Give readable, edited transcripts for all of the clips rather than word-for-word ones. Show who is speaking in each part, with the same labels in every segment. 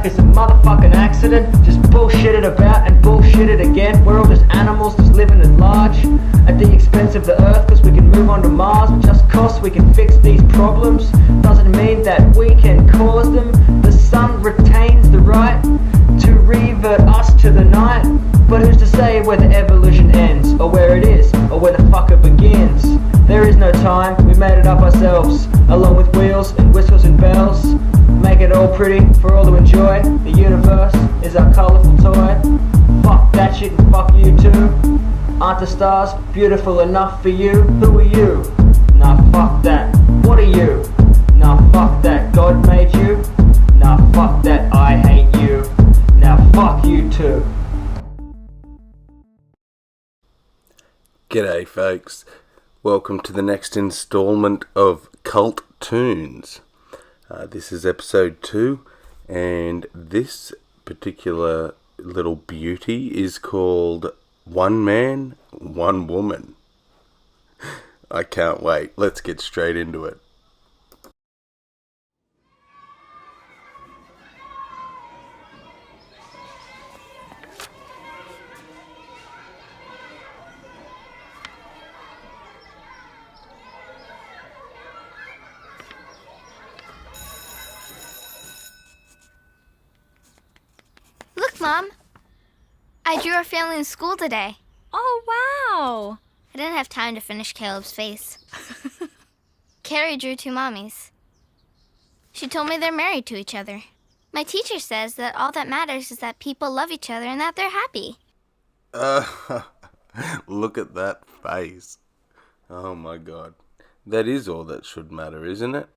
Speaker 1: life is a motherfucking accident, just bullshitted about and bullshitted again. We're all just animals just living at large at the expense of the earth, cause we can move on to Mars, but just cause we can fix these problems doesn't mean that we can cause them. The sun retains the right to revert us to the night, but who's to say where the evolution ends, or where it is, or where the fuck it begins? There is no time, we made it up ourselves, along with wheels and whistles and bells. Make it all pretty for all to enjoy. The universe is our colourful toy. Fuck that shit and fuck you too. Aren't the stars beautiful enough for you? Who are you? Nah, fuck that. What are you? Nah, fuck that. God made you? Nah, fuck that. I hate you. Now fuck you too.
Speaker 2: G'day folks, welcome to the next installment of Cult Tunes. This is episode 2, and this particular little beauty is called One Man, One Woman. I can't wait, let's get straight into it.
Speaker 3: Mom, I drew our family in school today.
Speaker 4: Oh, wow!
Speaker 3: I didn't have time to finish Caleb's face. Carrie drew 2 mommies. She told me they're married to each other. My teacher says that all that matters is that people love each other and that they're happy.
Speaker 2: Look at that face. Oh my god. That is all that should matter, isn't it?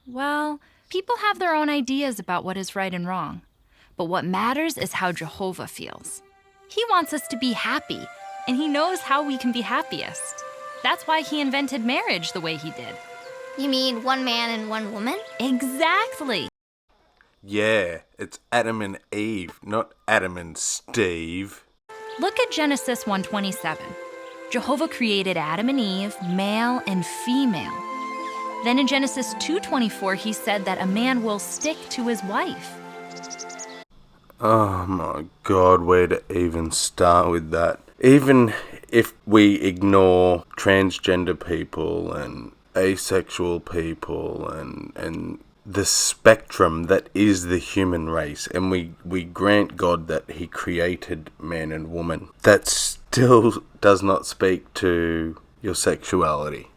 Speaker 4: Well, people have their own ideas about what is right and wrong. But what matters is how Jehovah feels. He wants us to be happy, and he knows how we can be happiest. That's why he invented marriage the way he did.
Speaker 3: You mean one man and one woman?
Speaker 4: Exactly.
Speaker 2: Yeah, it's Adam and Eve, not Adam and Steve.
Speaker 4: Look at Genesis 1:27. Jehovah created Adam and Eve, male and female. Then in Genesis 2:24, he said that a man will stick to his wife.
Speaker 2: Oh my god, where to even start with that? Even if we ignore transgender people and asexual people and the spectrum that is the human race, and we grant God that he created man and woman, that still does not speak to your sexuality.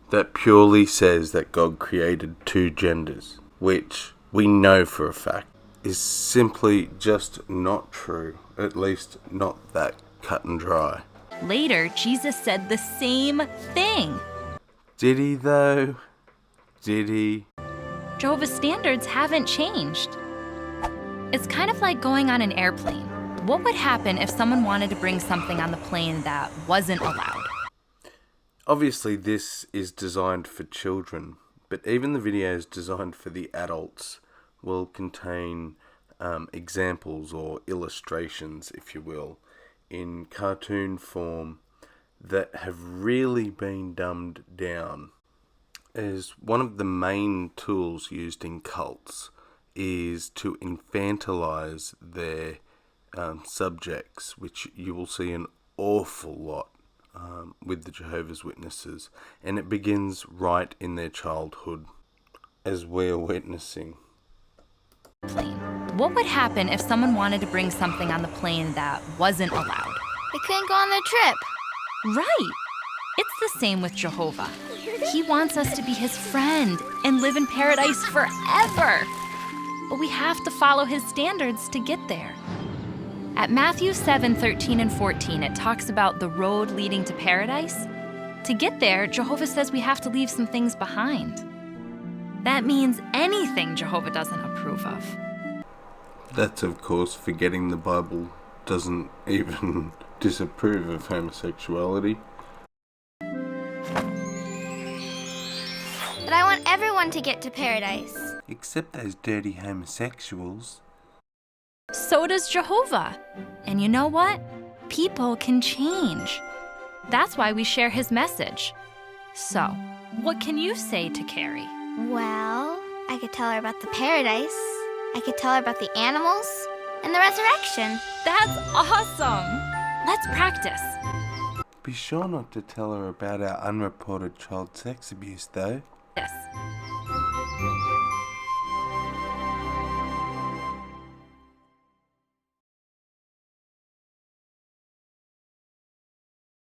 Speaker 2: That purely says that God created 2 genders, which we know for a fact is simply just not true, at least not that cut and dry.
Speaker 4: Later, Jesus said the same thing.
Speaker 2: Did he though? Did he?
Speaker 4: Jehovah's standards haven't changed. It's kind of like going on an airplane. What would happen if someone wanted to bring something on the plane that wasn't allowed?
Speaker 2: Obviously this is designed for children, but even the videos designed for the adults will contain examples or illustrations, if you will, in cartoon form that have really been dumbed down. As one of the main tools used in cults is to infantilize their subjects, which you will see an awful lot with the Jehovah's Witnesses, and it begins right in their childhood, as we are witnessing.
Speaker 4: What would happen if someone wanted to bring something on the plane that wasn't allowed?
Speaker 3: They couldn't go on their trip.
Speaker 4: Right. It's the same with Jehovah. He wants us to be his friend and live in paradise forever. But we have to follow his standards to get there. At Matthew 7:13 and 14, it talks about the road leading to paradise. To get there, Jehovah says we have to leave some things behind. That means anything Jehovah doesn't approve of.
Speaker 2: That's, of course, forgetting the Bible doesn't even disapprove of homosexuality.
Speaker 3: But I want everyone to get to paradise.
Speaker 2: Except those dirty homosexuals.
Speaker 4: So does Jehovah. And you know what? People can change. That's why we share his message. So, what can you say to Carrie?
Speaker 3: Well, I could tell her about the paradise. I could tell her about the animals and the resurrection.
Speaker 4: That's awesome! Let's practice.
Speaker 2: Be sure not to tell her about our unreported child sex abuse, though.
Speaker 4: Yes.